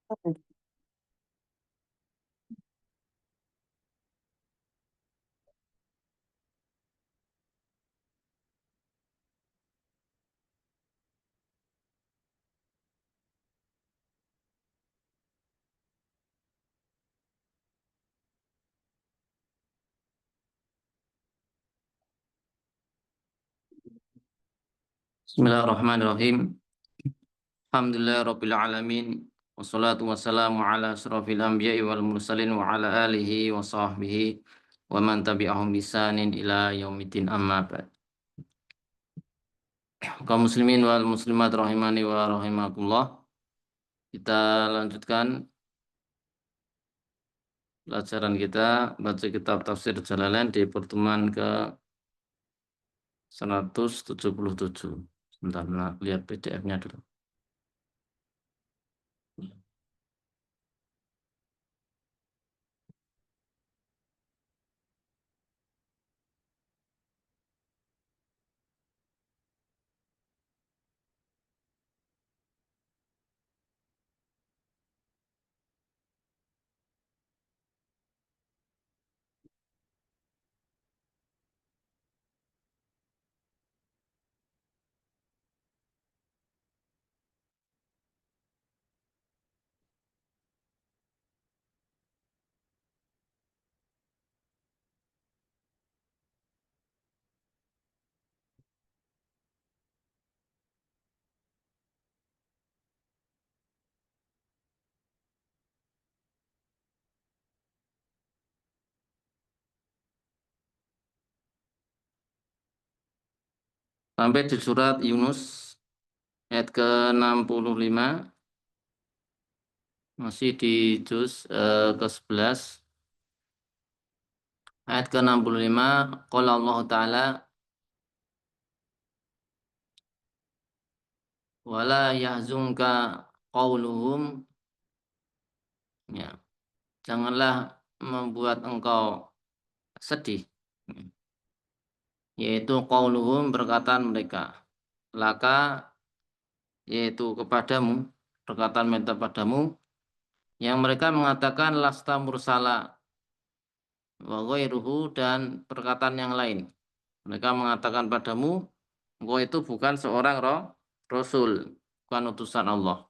Bismillahirrahmanirrahim. Alhamdulillahirabbil alamin. Wassalatu wassalamu ala asrofil anbiya'i wal mursalin wa ala alihi wa sahbihi wa man tabi'ahum bisanin ila yaumiddin amma ba'd. Kaum muslimin wal muslimat rahimani wa rahimakumullah. Kita lanjutkan pelajaran kita baca kitab tafsir Jalalain di pertemuan ke 177. Sebentar, lihat PDF-nya dulu. Sampai di surat Yunus ayat ke-65, masih di juz ke-11, ayat ke-65, qala Allah Ta'ala wala yahzunka qauluhum, ya, janganlah membuat engkau sedih, yaitu qauluhum, perkataan mereka, laka, yaitu kepadamu, perkataan mereka padamu, yang mereka mengatakan lasta mursala wa ghairuhu, dan perkataan yang lain. Mereka mengatakan padamu, engkau itu bukan seorang rasul, bukan utusan Allah.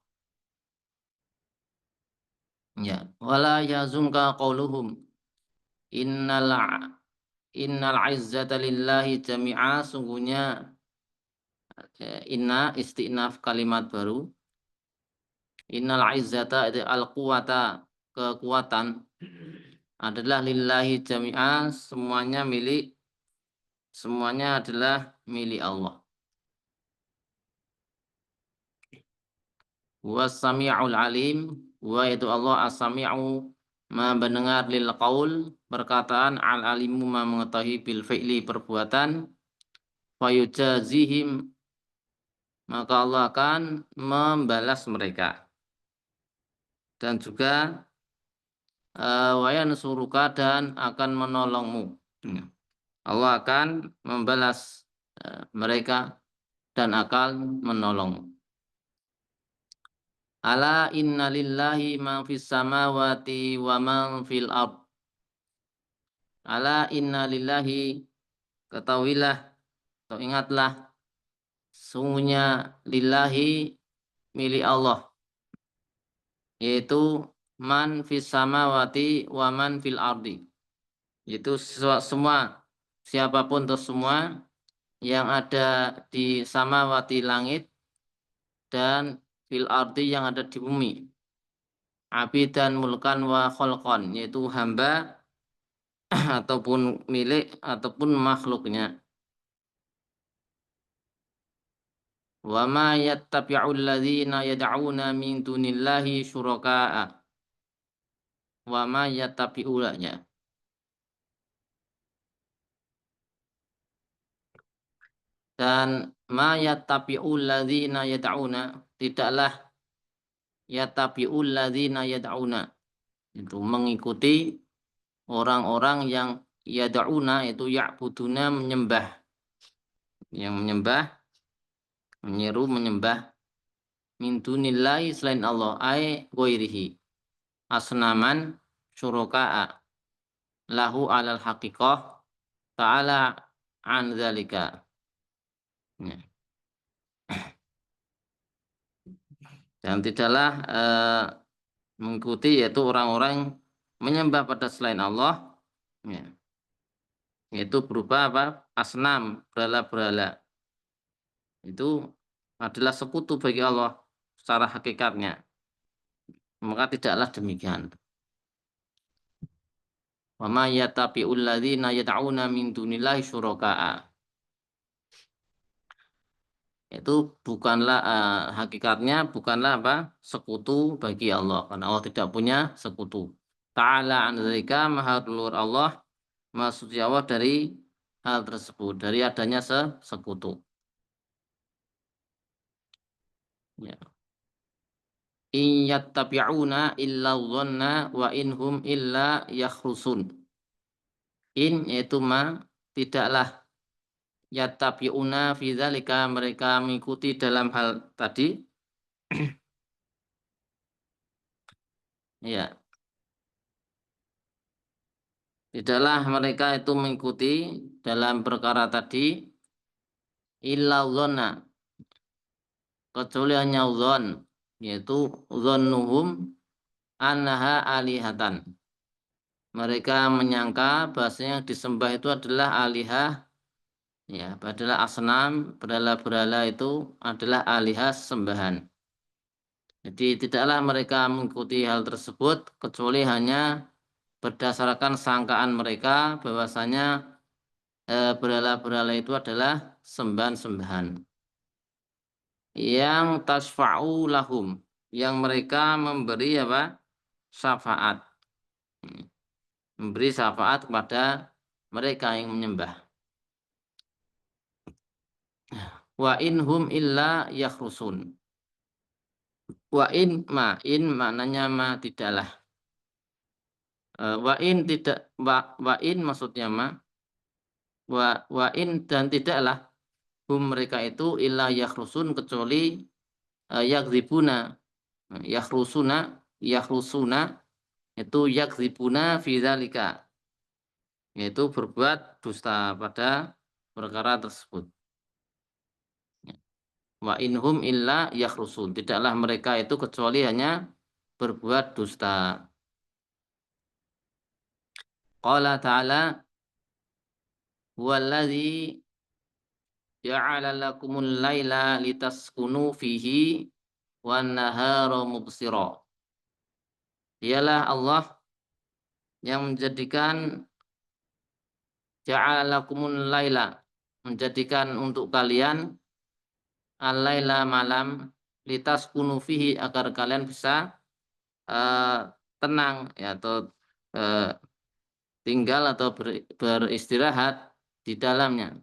Ya, wala yazunka qauluhum innal innal izzata lillahi jami'a, sungguhnya inna istinaf kalimat baru. Innal izzata itu al quwata, kekuatan, adalah lillahi jami'a, semuanya adalah milik Allah. Was-sami'ul alim, wa itu Allah as-sami'u, ma mendengar, lil qaul, perkataan, al-alimu, ma mengetahui, bil fi'li, perbuatan, fayujazihim, maka Allah akan membalas mereka. Dan juga wa yansuruka, dan akan menolongmu. Allah akan membalas mereka dan akan menolongmu. Ala inna lillahi ma fis samawati wa ma fil ard. Ala inna lillahi, ketahuilah atau ingatlah, sungguhnya lillahi, milik Allah, yaitu man fis samawati wa man fil ardi, yaitu semua, siapapun atau semua yang ada di samawati, langit, dan fil ardi, yang ada di bumi. Abidan mulkan wa kholqon, yaitu hamba ataupun milik ataupun makhluknya. Wa ma yattabi'ul ladzina yad'una min dunillahi syuraka'a. Wa ma yattabi'ulanya. Dan ma yattabi'ul ladzina yad'una, tidaklah yattabi'ul ladzina yad'una, itu mengikuti orang-orang yang yad'una, itu ya'buduna, menyembah, yang menyembah, menyeru menyembah min dunillahi selain Allah ai ghairihi asnaman syuraka'a lahu alal haqiqah ta'ala an dzalika. Ya. Dan tidaklah mengikuti yaitu orang-orang menyembah pada selain Allah, ya, yaitu berupa apa? Asnam, berhala-berhala. Itu adalah sekutu bagi Allah secara hakikatnya. Maka tidaklah demikian. Wa ma yatabi'ul ladzina yad'una min dunillahi syuraka'a. Itu bukanlah hakikatnya bukanlah apa? Sekutu bagi Allah karena Allah tidak punya sekutu. Ta'ala an dzalika maha luhur Allah, maha suci Allah dari hal tersebut, dari adanya sekutu. Ya. In yattabi'una illa dhanna wa inhum illa yakhrusun. In yaitu ma, tidaklah yattabi'una fi dzalika mereka mengikuti dalam hal tadi. Ya, tidaklah mereka itu mengikuti dalam perkara tadi illa dhanna, kecuali hanya dzon, yaitu dzannuhum annaha alihatan. Mereka menyangka bahasanya yang disembah itu adalah alihah, ya, adalah asnam, berhala-berhala itu adalah alihah sembahan. Jadi tidaklah mereka mengikuti hal tersebut kecuali hanya berdasarkan sangkaan mereka bahwasanya berhala-berhala itu adalah sembahan-sembahan yang tasfa'u lahum, yang mereka memberi apa? Syafaat. Memberi syafaat kepada mereka yang menyembah. Wa inhum illa yakhrusun. In maknanya ma tidaklah. Wa in tidak wa in maksudnya ma, wa in dan tidaklah hum mereka itu illa yakhrusun kecuali yakdzibuna. Yakhrusuna itu yakdzibuna fi dzalika, yaitu berbuat dusta pada perkara tersebut. Wa inhum illa yakhrusun, tidaklah mereka itu kecuali hanya berbuat dusta. Qala ta'ala huwallazi ja'ala lakumul laila litaskunu fihi wan nahara mubsira. Dialah Allah yang menjadikan ja'ala lakumul laila, menjadikan untuk kalian al-laila malam litaskunu fihi agar kalian bisa tenang, ya, atau tinggal atau beristirahat di dalamnya.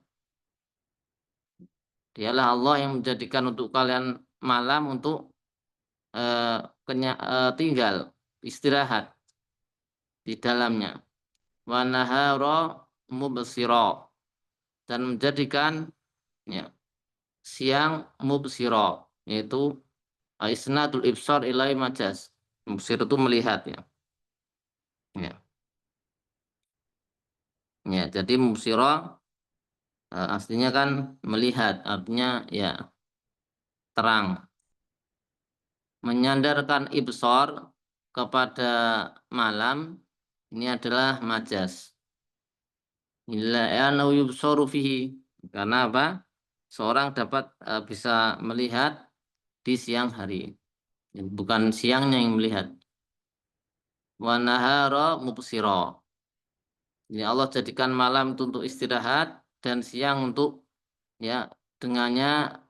Dialah Allah yang menjadikan untuk kalian malam untuk tinggal istirahat di dalamnya. Wa nahara mubsira, dan menjadikan, ya, siang mubsira, yaitu isnatul ibsar ilai majas. Mubsir itu melihat, ya. Ya. Ya, jadi mubsira aslinya kan melihat, artinya ya terang. Menyandarkan ibsar kepada malam ini adalah majas. Illa yubsaru fihi, karena apa? Seorang dapat bisa melihat di siang hari, bukan siangnya yang melihat. Wa nahara mubsira. Ini Allah jadikan malam itu untuk istirahat dan siang untuk, ya, dengannya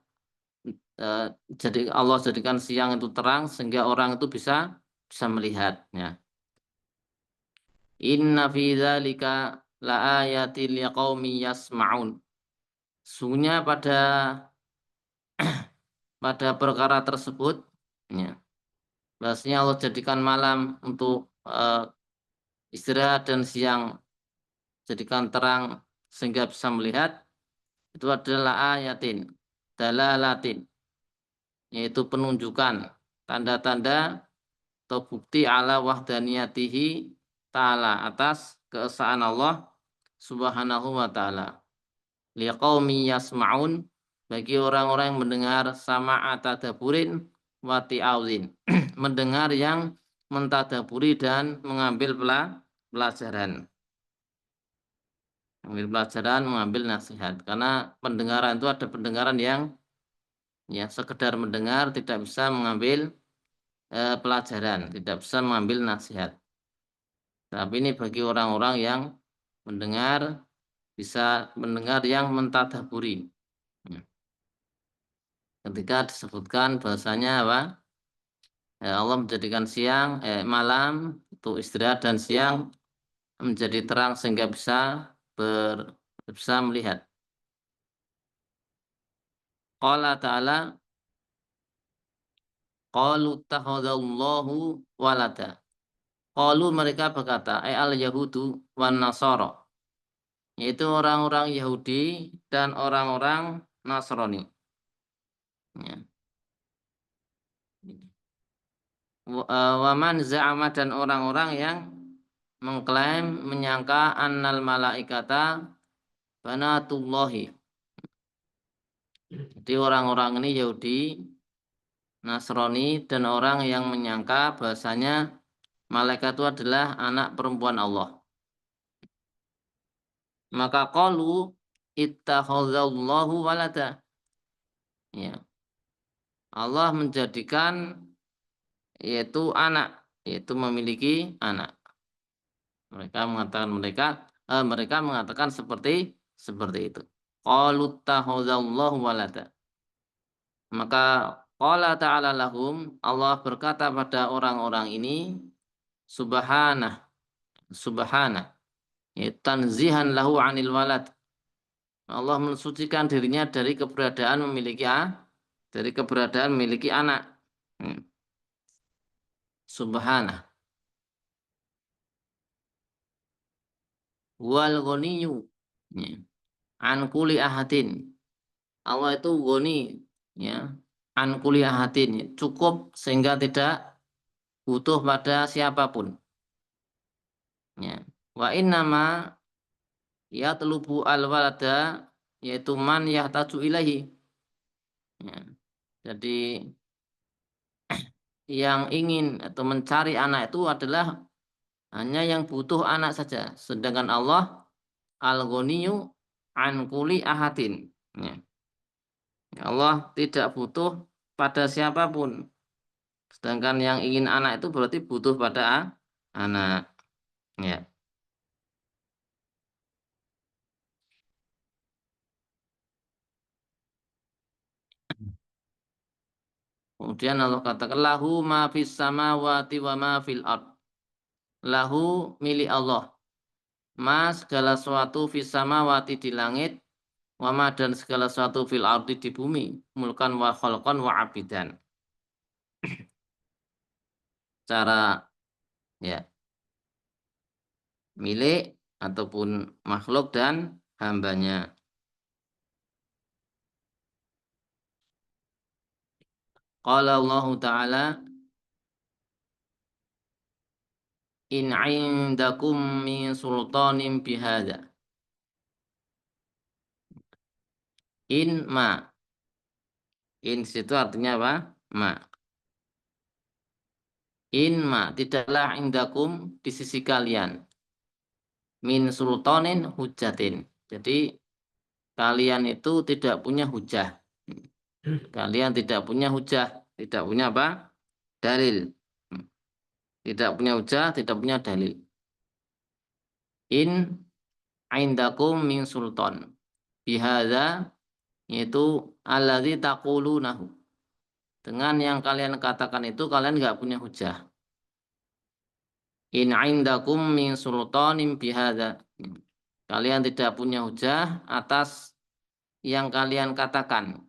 jadi Allah jadikan siang itu terang sehingga orang itu bisa melihatnya. Inna fi dzalika laayatil liqaumi yasmaun. Sungguhnya pada perkara tersebut, ya, bahasanya Allah jadikan malam untuk istirahat dan siang jadikan terang sehingga bisa melihat, itu adalah ayatin dalalatin, yaitu penunjukan tanda-tanda atau bukti ala wahdaniyatihi ta'ala atas keesaan Allah subhanahu wa ta'ala. Liqaumi yasma'un, bagi orang-orang yang mendengar sama'a tadaburin wa ti'aulin, mendengar yang mentadaburi dan mengambil pelajaran. Mengambil pelajaran, mengambil nasihat. Karena pendengaran itu ada pendengaran yang ya sekedar mendengar, tidak bisa mengambil pelajaran, tidak bisa mengambil nasihat. Tapi ini bagi orang-orang yang mendengar, bisa mendengar yang mentadaburi. Ketika disebutkan bahasanya apa? Allah menjadikan malam itu istirahat dan siang menjadi terang sehingga bisa melihat. Qala ta'ala, qalu takhadallahu walada. Qalu, mereka berkata, al-yahudu wan nasara, yaitu orang-orang Yahudi dan orang-orang Nasrani. Ya. Waman za'ama, dan orang-orang yang mengklaim menyangka annal malaikata banatullahi. Jadi orang-orang ini Yahudi, Nasrani, dan orang yang menyangka bahasanya malaikat itu adalah anak perempuan Allah. Maka qalu ittakhadzallahu walada. Ya. Allah menjadikan yaitu anak, yaitu memiliki anak. Mereka mengatakan seperti itu. Qalu ittakhadzallahu walada. Maka qala ta'ala lahum, Allah berkata pada orang-orang ini, subhanah, ya, tanzihan lahu anil walad. Allah mensucikan dirinya dari keberadaan memiliki anak. Subhanah. Wal ghaniyyu, ya, an kulli ahadin. Allah itu ghani, ya, an kulli ahadin, cukup sehingga tidak butuh pada siapapun. Ya. Wa innama yatlubu al-walada, yaitu man yahtaju ilahi. Ya. Jadi yang ingin atau mencari anak itu adalah hanya yang butuh anak saja. Sedangkan Allah al-ghaniyyu an kulli ahadin. Ya. Allah tidak butuh pada siapapun. Sedangkan yang ingin anak itu berarti butuh pada anak. Ya. Kemudian Allah katakan lahu ma fis samawati wa ma fil ard. Lahu, milik Allah, ma, segala sesuatu, fis samawati, di langit, wa ma, dan segala sesuatu, fil ardi, di bumi, mulkan wa khalqan wa abidan. Cara, ya, milik ataupun makhluk dan hambanya. Qala Allah Ta'ala, in indakum min sultanin bihada. In ma. In situ artinya apa? Ma. In ma, tidaklah indakum, di sisi kalian, min sultanin hujatin. Jadi kalian itu tidak punya hujah. Kalian tidak punya hujah, tidak punya apa? Dalil. Tidak punya hujah, tidak punya dalil. In indakum min sultan. Bihadza, yaitu alladzi taqulunahu. Dengan yang kalian katakan itu kalian nggak punya hujah. In indakum min sultanin bihadza. Kalian tidak punya hujah atas yang kalian katakan.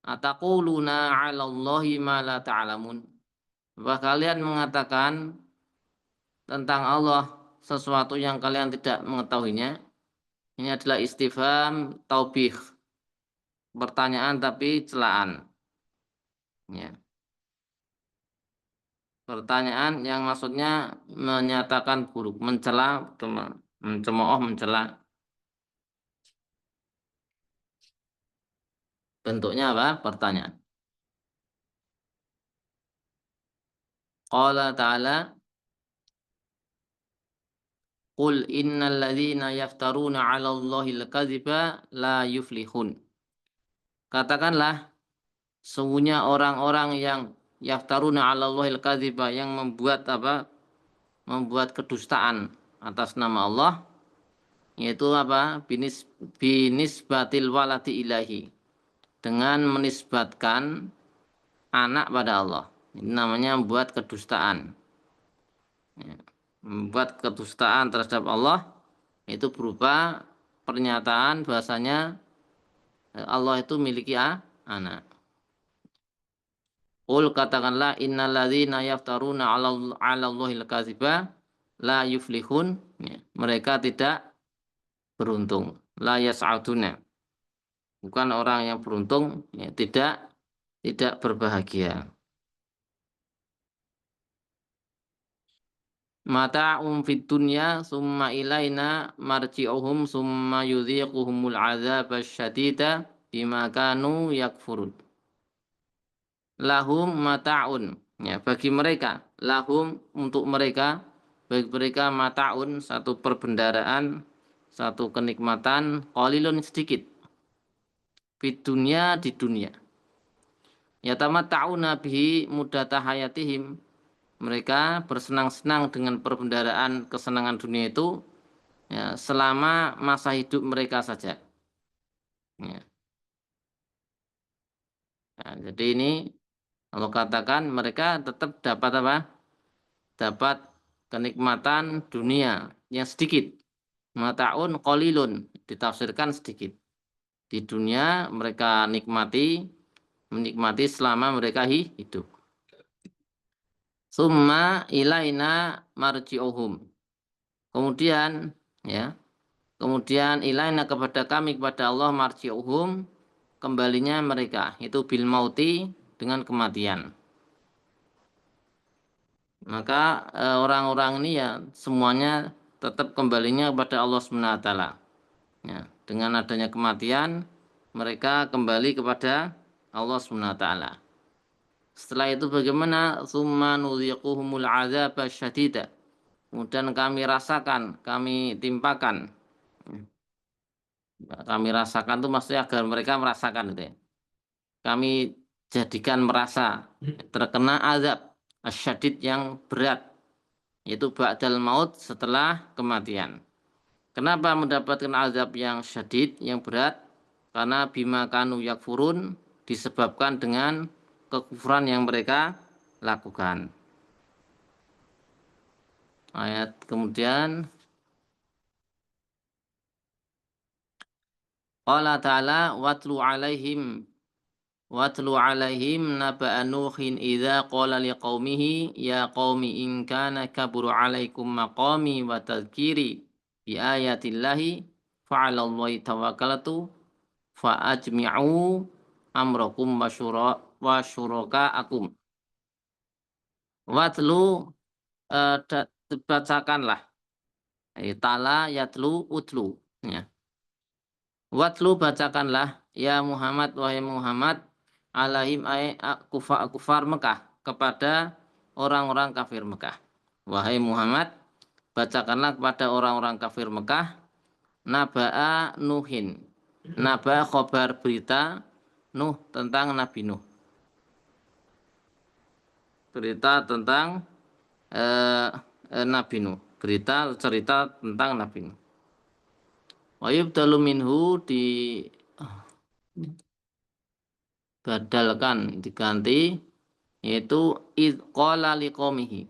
Ataquluna 'alallahi ma la ta'lamun. Bahwa kalian mengatakan tentang Allah sesuatu yang kalian tidak mengetahuinya. Ini adalah istifham taubih. pertanyaan tapi celaan. Ya. Pertanyaan yang maksudnya menyatakan buruk, mencela, mencemooh, mencela. Bentuknya apa? Pertanyaan. Qala ta'ala, Qul innal ladzina yaftaruna 'ala Allahil kadziba la yuflihun. Katakanlah, sungguhnya orang-orang yang yaftaruna 'ala Allahil kadziba, yang membuat apa? Membuat kedustaan atas nama Allah, yaitu apa? Binisbatil waladi ilahi, dengan menisbatkan anak pada Allah. Ini namanya membuat kedustaan. Ya. Membuat kedustaan terhadap Allah itu berupa pernyataan bahasanya Allah itu miliki anak. Qul, katakanlah, innalladzina yaftaruna 'ala Allahil kadziba la yuflihun. Ya. Mereka tidak beruntung. La yas'aduna. Bukan orang yang beruntung, ya, tidak berbahagia. Mata'um fid dunya summa ilaina marji'uhum summa yudhiquhumul 'adzabasy syadida bima kanu yakfurun. Lahum mata'un, ya, bagi mereka, lahum, untuk mereka, bagi mereka mata'un, satu perbendaraan, satu kenikmatan, qalilun, sedikit, fid dunya, di dunia. Yatamatta'una bihi muddata hayatihim, mereka bersenang-senang dengan perbendaraan kesenangan dunia itu, ya, selama masa hidup mereka saja. Ya. Nah, jadi ini kalau katakan mereka tetap dapat apa? Dapat kenikmatan dunia yang sedikit. Mataun qalilun, ditafsirkan sedikit. Di dunia mereka menikmati selama mereka hidup. Summa ilaina marji'uhum. Kemudian, ya, kemudian ilaina, kepada kami, kepada Allah, marji'uhum, kembalinya mereka, itu bil mauti, dengan kematian. Maka orang-orang ini ya semuanya tetap kembalinya kepada Allah Subhanahu wa taala. Ya, dengan adanya kematian mereka kembali kepada Allah Subhanahu wa taala. Setelah itu bagaimana? Tsumma nudhiquhumul 'adzaba syadida. Kemudian kami rasakan, kami timpakan. Kami rasakan itu maksudnya agar mereka merasakan itu ya. Kami jadikan merasa terkena azab asyadid, yang berat, yaitu ba'dal maut, setelah kematian. Kenapa mendapatkan azab yang syadid, yang berat? Karena bima kanu yakfurun, disebabkan dengan kekufuran yang mereka lakukan. Ayat kemudian, qala ta'ala, watlu alaihim naba'a nuhin idza qala liqaumihi ya qaumi in kana kaburu alaikum maqami wa tadhkiri bi ayatillahi fa'ala Allahi tawakkaltu fa ajmi'u amrakum wa syurakaakum. Watlu, bacakanlah, tala yatlu utlu, ya. Watlu, bacakanlah, ya Muhammad, wahai Muhammad, alaihim kufar Mekah, kepada orang-orang kafir Mekah. Wahai Muhammad, bacakanlah kepada orang-orang kafir Mekah, naba'a Nuhin. Naba, khobar, berita, Nuh, tentang Nabi Nuh. Berita tentang Nabi Nuh. Berita, cerita tentang Nabi Nuh. Wa yubdalu minhu, dibadalkan, diganti, yaitu id qala liqaumihi.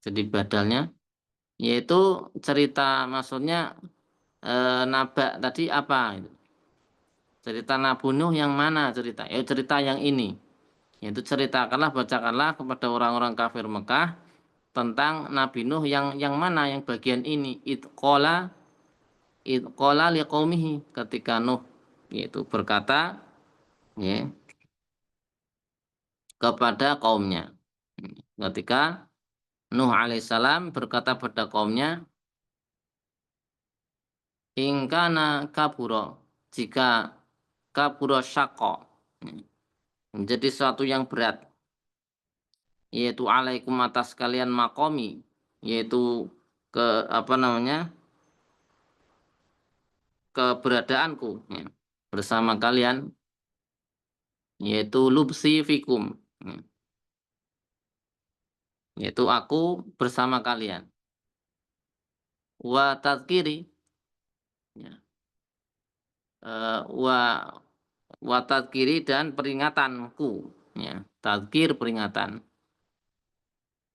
Jadi badalnya yaitu cerita, maksudnya naba tadi apa? Cerita Nabi Nuh yang mana cerita? Ya, cerita yang ini. Yaitu ceritakanlah, bacakanlah kepada orang-orang kafir Mekah tentang Nabi Nuh yang mana, yang bagian ini. Id qala, qala liqaumihi, ketika Nuh yaitu berkata ya, kepada kaumnya. Ketika Nuh alaihissalam berkata pada kaumnya, ingkana kaburo, jika kaburo syaqqa, menjadi sesuatu yang berat, yaitu alaikum atas kalian makomi, yaitu ke apa namanya, keberadaanku ya, bersama kalian, yaitu lubsi fikum, yaitu aku bersama kalian, wa tadkiri ya, wa tadkiri dan peringatanku ya, tadkir peringatan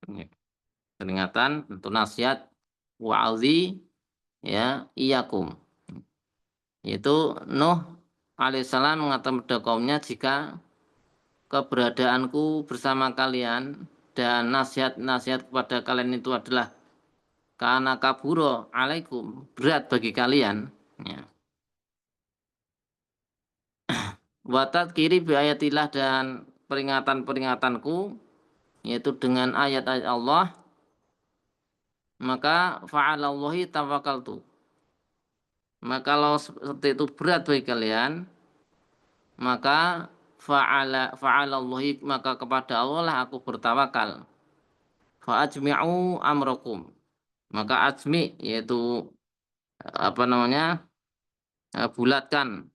ya, peringatan untuk nasihat, wa'azi ya iyakum, yaitu Nuh alaihissalam mengatakan kepada kaumnya, jika keberadaanku bersama kalian dan nasihat-nasihat kepada kalian itu adalah karena kaburo alaikum, berat bagi kalian ya. Watat kiri biayatillah, dan peringatan-peringatanku yaitu dengan ayat-ayat Allah, maka fa'alallahi tawakkaltu, maka kalau seperti itu berat bagi kalian, maka fa'alallahi, maka kepada Allah lah aku bertawakal. Fa'ajmi'u amrakum, maka ajmi yaitu apa namanya, bulatkan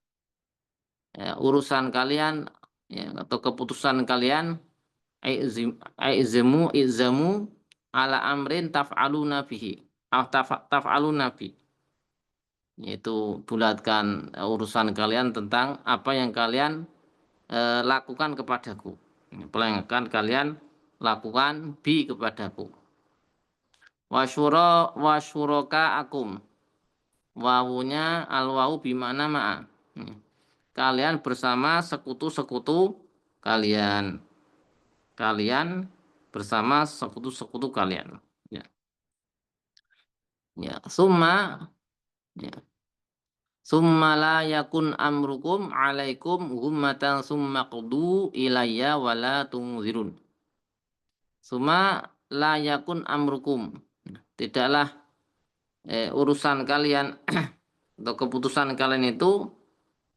ya, urusan kalian ya, atau keputusan kalian, izamu ala amrin taf'aluna bihi, taf'aluna bi, yaitu bulatkan urusan kalian tentang apa yang kalian lakukan kepadaku, apa yang akan kalian lakukan bi kepadaku. Wasyuroka akum, wawunya al-wawu bimana ma'a, kalian bersama sekutu-sekutu kalian, kalian bersama sekutu-sekutu kalian ya. Ya, summa ya. Summa la yakun amrukum alaikum gummatan summa qudu ilayya wala tungzirun. Summa la yakun amrukum, tidaklah urusan kalian atau keputusan kalian itu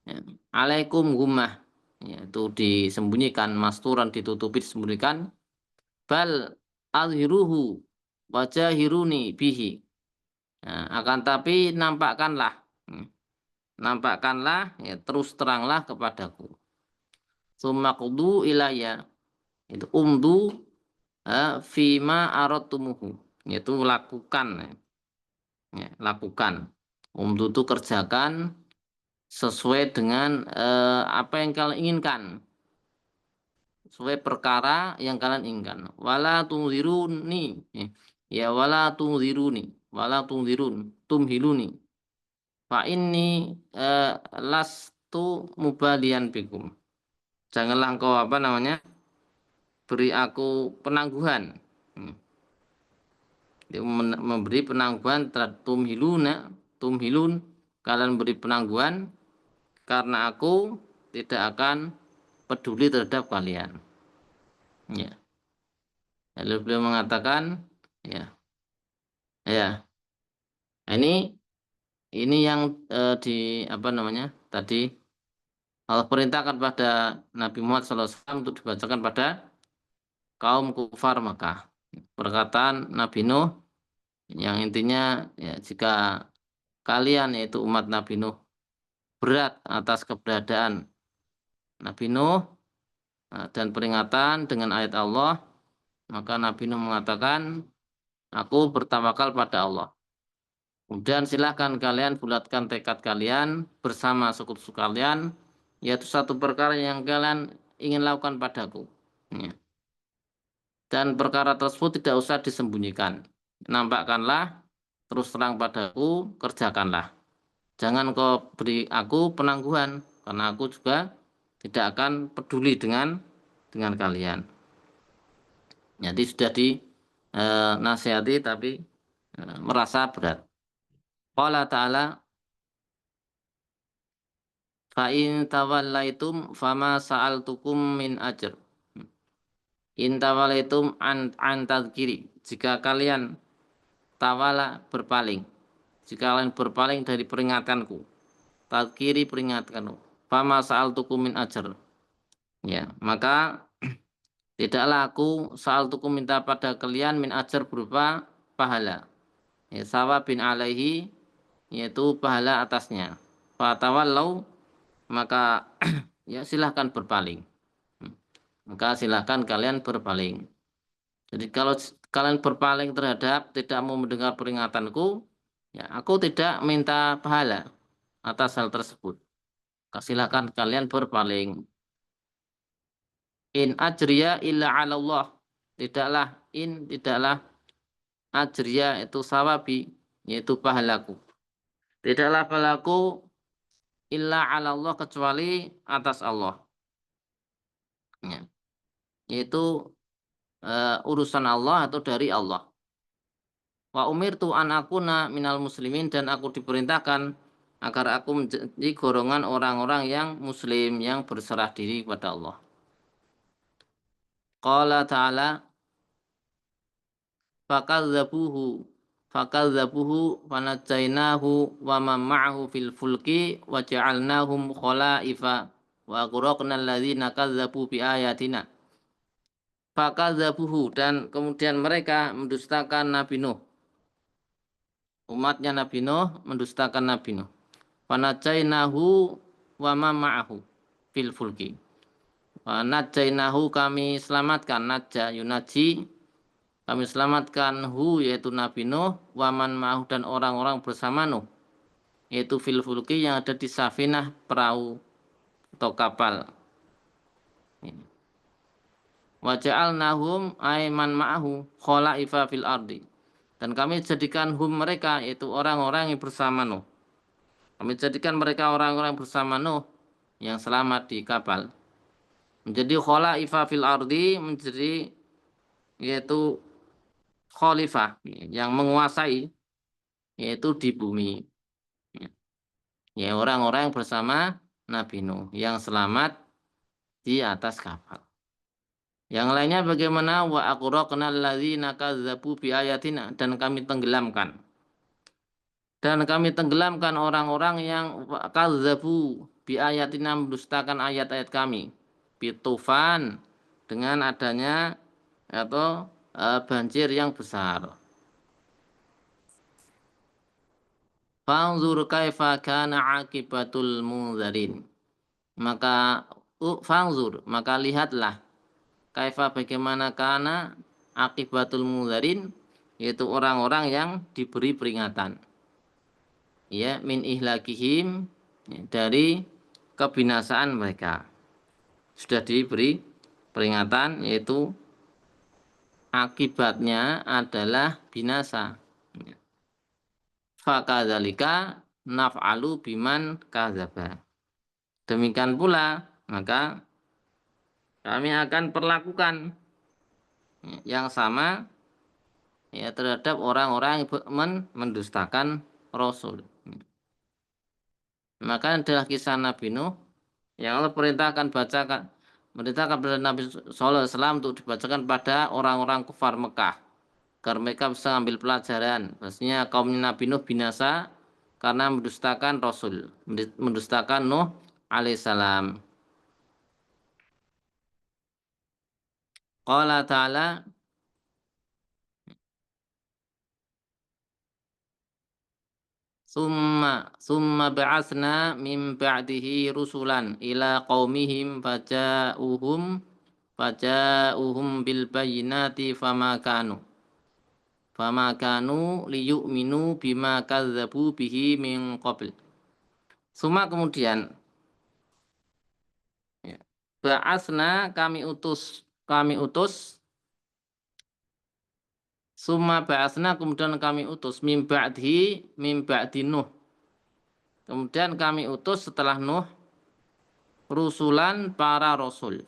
ya, alaikum gummah, yaitu disembunyikan, masturan ditutupi, disembunyikan, bal azhiruhu wajahiruni bihi, nah, akan tapi nampakkanlah ya, terus teranglah kepadaku. Summa qudu ilayya, itu umdu fima aradtumuhu, yaitu lakukan ya, lakukan. Umdu itu kerjakan sesuai dengan apa yang kalian inginkan, sesuai perkara yang kalian inginkan. Wala tungziruni ya, wala tungziruni, wala tungzirun tumhiluni, fa inni lastu mubalian bikum, janganlah engkau apa namanya, beri aku penangguhan, memberi penangguhan terhadap tumhilun, kalian beri penangguhan karena aku tidak akan peduli terhadap kalian ya. Lalu beliau mengatakan ya, ini yang di apa namanya tadi, Allah perintahkan pada Nabi Muhammad SAW untuk dibacakan pada kaum kufar Makkah. Perkataan Nabi Nuh yang intinya ya, jika kalian yaitu umat Nabi Nuh berat atas keberadaan Nabi Nuh dan peringatan dengan ayat Allah, maka Nabi Nuh mengatakan, aku bertawakal pada Allah. Kemudian silahkan kalian bulatkan tekad kalian bersama sekutu kalian, yaitu satu perkara yang kalian ingin lakukan padaku ya. Dan perkara tersebut tidak usah disembunyikan, nampakkanlah, terus terang padaku, kerjakanlah. Jangan kau beri aku penangguhan, karena aku juga tidak akan peduli dengan kalian. Jadi sudah dinasihati tapi merasa berat. Qala ta'ala, Fa in tawallaitum fama sa'altukum min ajr. In tawallaitum an tadhkiri. Jika kalian tawala berpaling. Jika kalian berpaling dari peringatanku. Tadhkiri peringatkanku. Fama sa'altukum min ajr. Ya, maka tidaklah aku sa'altukum minta pada kalian min ajr berupa pahala. Ya, sawabin alaihi yaitu pahala atasnya. Fatawallau maka ya silahkan berpaling. Maka silahkan kalian berpaling. Jadi kalau kalian berpaling terhadap tidak mau mendengar peringatanku, ya aku tidak minta pahala atas hal tersebut. Silahkan kalian berpaling. In ajriya illa 'ala Allah. Tidaklah ajriya itu sawabi yaitu pahalaku. Tidaklah pahalaku illa 'ala Allah kecuali atas Allah. Ya. Yaitu urusan Allah atau dari Allah. Wa umirtu an akuna minal muslimin dan aku diperintahkan agar aku menjadi golongan orang-orang yang muslim yang berserah diri kepada Allah. Qala ta'ala fakadzabuhu fanajjainahu wa man ma'ahu fil fulki wa ja'alnahum khalaifa wa aghraqna alladzina kadzdzabu bi ayatina. Fakadzabuhu dan kemudian mereka mendustakan Nabi Nuh. Umatnya Nabi Nuh mendustakan Nabi Nuh. Fanajainahu wa ma ma'ahu fil fulki. Fanajainahu kami selamatkan najja yunaji kami selamatkan hu yaitu Nabi Nuh wa man ma'ahu dan orang-orang bersama Nuh yaitu fil fulki yang ada di safinah perahu atau kapal. Wa ja'alnahum ayman ma'ahu khalaifa fil ardi. Dan kami jadikan hum mereka yaitu orang-orang yang bersama Nuh. Kami jadikan mereka orang-orang bersama Nuh yang selamat di kapal. Menjadi khalaifa fil ardi menjadi yaitu khalifah yang menguasai yaitu di bumi. Ya orang-orang bersama Nabi Nuh yang selamat di atas kapal. Yang lainnya bagaimana wa aqraqna alladzina kadzdzabu bi ayatina dan kami tenggelamkan. Dan kami tenggelamkan orang-orang yang kadzdzabu bi ayatina mendustakan ayat-ayat kami. Bitufan dengan adanya atau banjir yang besar. Fanzur kaifa kana akibatul munzarin. Maka fanzur, maka lihatlah kaifa bagaimana kana akibatul munzarin yaitu orang-orang yang diberi peringatan. Ya, min ihlakihim dari kebinasaan mereka. Sudah diberi peringatan yaitu akibatnya adalah binasa. Fakadzalika naf'alu biman kadzaba. Demikian pula maka kami akan perlakukan yang sama ya terhadap orang-orang yang mendustakan Rasul. Maka adalah kisah Nabi Nuh yang Allah perintahkan kepada Nabi Sallallahu Alaihi Wasallam untuk dibacakan pada orang-orang kufar Mekah agar mereka bisa ambil pelajaran. Maksudnya kaum Nabi Nuh binasa karena mendustakan Rasul, mendustakan Nuh alaihissalam. Qala ta'ala Summa ba'atsna min ba'dihi rusulan ila qaumihim faja'uhum bil bayyinati fama kanu liyu'minu bima kadzabu bihi min qabl. Summa kemudian ya, ba'atsna kami utus summa ba'atsna kemudian kami utus min ba'di Nuh. Kemudian kami utus setelah Nuh rusulan para rasul.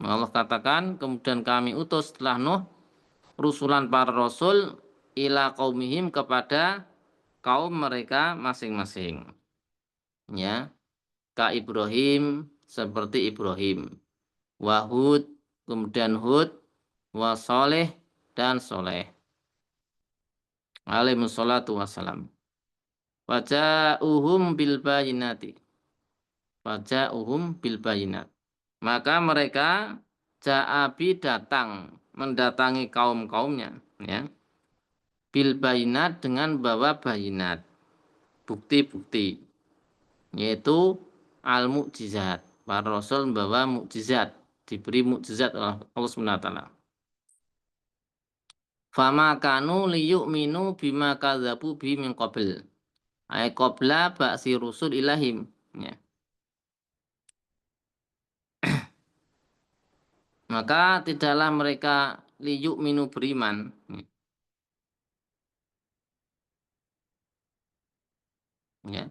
Allah katakan kemudian kami utus setelah Nuh rusulan para rasul ila qaumihim kepada kaum mereka masing-masing. Ya. ka Ibrahim seperti Ibrahim, wa Hud kemudian Hud, wa Soleh dan Soleh alaihi wassalatu wassalam. Waja'uhum bil bayinati, waja'uhum bil bayinat. Maka mereka Ja'abi datang mendatangi kaum-kaumnya, ya, bil bayinat dengan bawa bayinat, bukti-bukti, yaitu al mukjizat. Para rasul membawa mukjizat, diberi mukjizat oleh Allah Subhanahu wa taala. Fama kanu liyu'minu bima kadzabu bi min qabl. Ay qabla ba'si rusul ilahim, ya. Maka tidaklah mereka liyu'minu beriman, ya.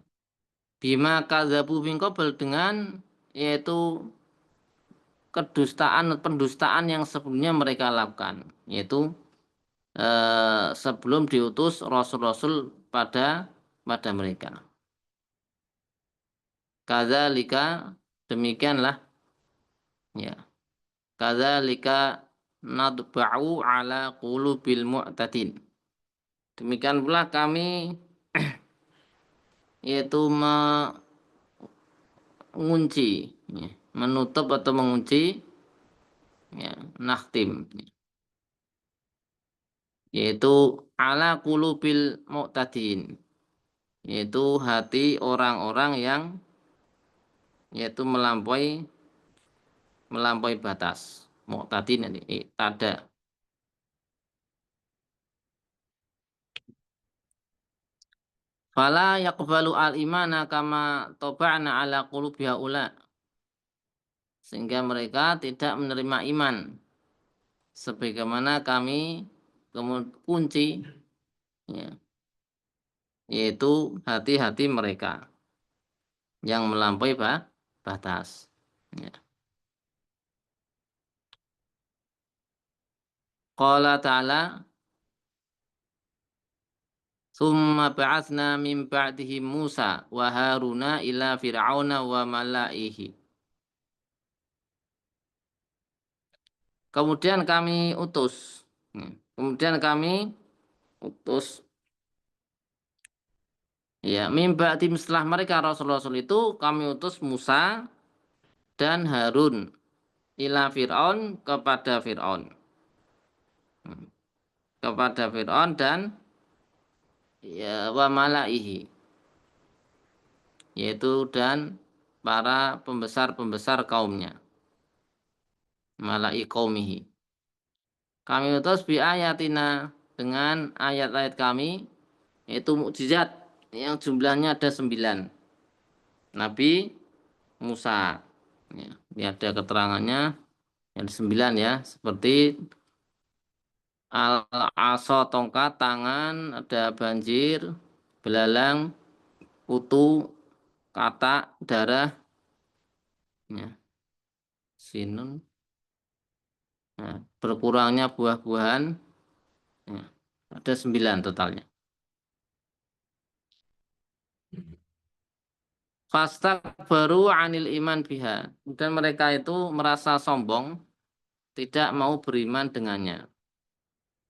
Bima kadzabu min qabl dengan yaitu pendustaan yang sebelumnya mereka lakukan, yaitu sebelum diutus rasul-rasul pada mereka. Kadzalika demikianlah, ya. Kadzalika nadba'u ala qulubil mu'tadin. Demikian pula kami yaitu mengunci, ya, menutup atau mengunci, ya, nakhtim, yaitu ala qulubil mu'tadin, yaitu hati orang-orang yang yaitu melampaui batas. Mu'tadin ini tada. Fala yaqbalu al-imana kama taba'na ala qulubi haula. Sehingga mereka tidak menerima iman sebagaimana kami kunci, ya, yaitu hati-hati mereka yang melampaui batas, ya. Qala ta'ala summa ba'atsna min ba'dihi Musa wa Haruna ila fir'auna wa mala'ihi. Kemudian kami utus, kemudian kami utus, ya, min ba'dim setelah mereka rasul-rasul itu kami utus Musa dan Harun ila Fir'aun kepada Fir'aun, dan ya wa mala'ihi, yaitu dan para pembesar-pembesar kaumnya, mala'i qaumihi. Kami utus bi ayatina dengan ayat-ayat kami, yaitu mukjizat yang jumlahnya ada 9. Nabi Musa, ya, ini ada keterangannya yang 9, ya, seperti al-aso tongkat, tangan, ada banjir, belalang, kutu, katak, darah, ya, sinun, ya, berkurangnya buah-buahan, ya, ada 9 totalnya. Fastakbaru anil iman biha, dan mereka itu merasa sombong, tidak mau beriman dengannya.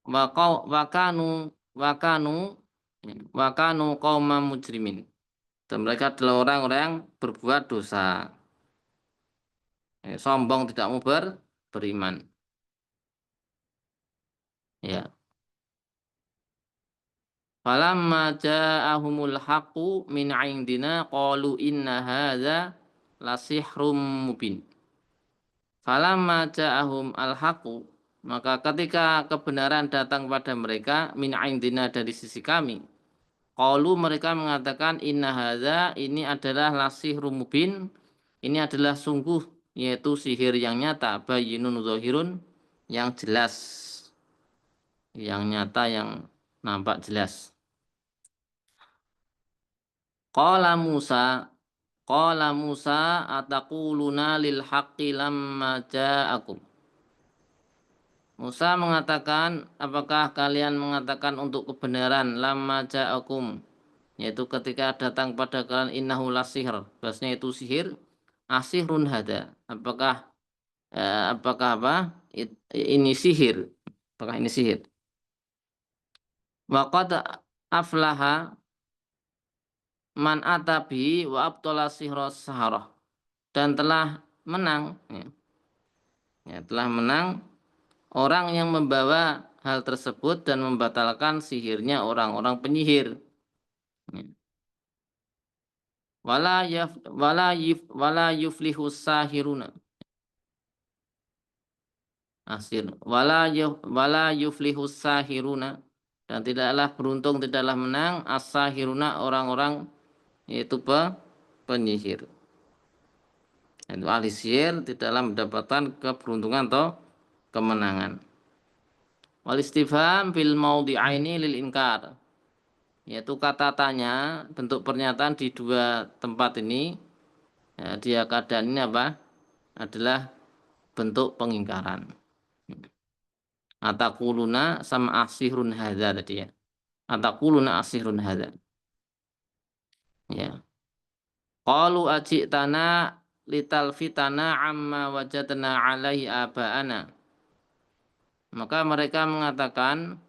Wakanu qaumam mujrimin, dan mereka adalah orang-orang yang berbuat dosa, sombong, tidak mau beriman, ya. Falamma ja'ahumul haqqu min 'indina qalu inna hadza lasihrum mubin. Falamma ja'ahum al-haqqu, maka ketika kebenaran datang pada mereka min 'indina dari sisi kami, qalu mereka mengatakan inna hadza, ini adalah lasihrum mubin, ini adalah sungguh, yaitu sihir yang nyata, bayyinun zahirun, yang jelas, yang nyata, yang nampak jelas. Qala Musa ataquluna lil haqqi lamma ja'akum. Musa mengatakan, apakah kalian mengatakan untuk kebenaran lamma ja'akum, yaitu ketika datang pada kalian innahu lasihr, bahasanya itu sihir, asihrun hada, apakah ini sihir, apakah ini sihir. Wa qad aflaha man atabi wa abtala sihra saharah, dan telah menang, telah menang orang yang membawa hal tersebut dan membatalkan sihirnya orang-orang penyihir. Wala yuflihu sahiruna wala yuflihu sahiruna, dan tidaklah beruntung, tidaklah menang as-sahiruna orang-orang yaitu penyihir. Itu ahli sihir tidaklah mendapatkan keberuntungan atau kemenangan. Wal istifham fil maudhi'aini lil inkar, yaitu kata tanya bentuk pernyataan di dua tempat ini, dia keadaan ini adalah bentuk pengingkaran. Atakuluna sama asihrun hadza tadi ya. Atakuluna asihrun hadza. Ya. Qalu ajitana litalfitana amma wajadna alaihi aba'ana. Maka mereka mengatakan,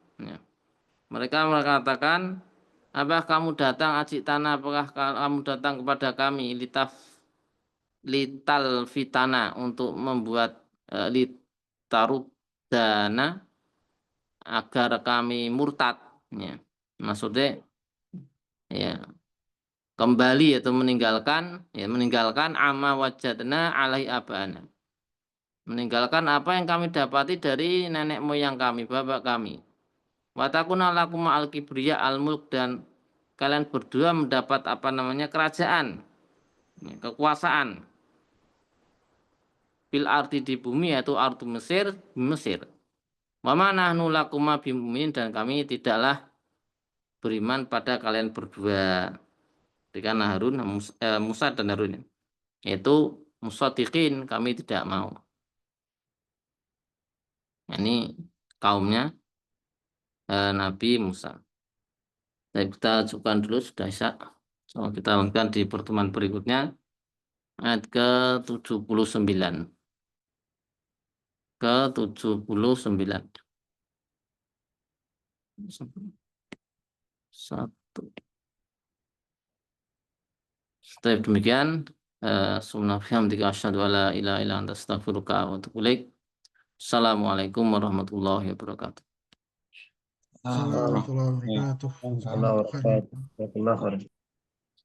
apakah kamu datang ajitana, apakah kamu datang kepada kami litalfitana, untuk membuat litarudana, agar kami murtad, ya. Maksudnya ya kembali atau meninggalkan amma wajadna alai abana, meninggalkan apa yang kami dapati dari nenek moyang kami, bapak kami. Watakuna lakum al kibriya al mulk, dan kalian berdua mendapat kerajaan, kekuasaan, fil arti di bumi, yaitu artu Mesir, Mesir. Wa ma nahnu lakuma bimumin, dan kami tidaklah beriman pada kalian berdua. Dengan Harun, Musa dan Harun, yaitu musaddiqin, kami tidak mau. Ini kaumnya Nabi Musa. Jadi kita cukupkan dulu, sudah Isya. So, kita lanjutkan di pertemuan berikutnya, ayat ke-79. Satu. Setelah demikian, Assalamualaikum warahmatullahi wabarakatuh. Warahmatullahi wabarakatuh. Warahmatullahi wabarakatuh.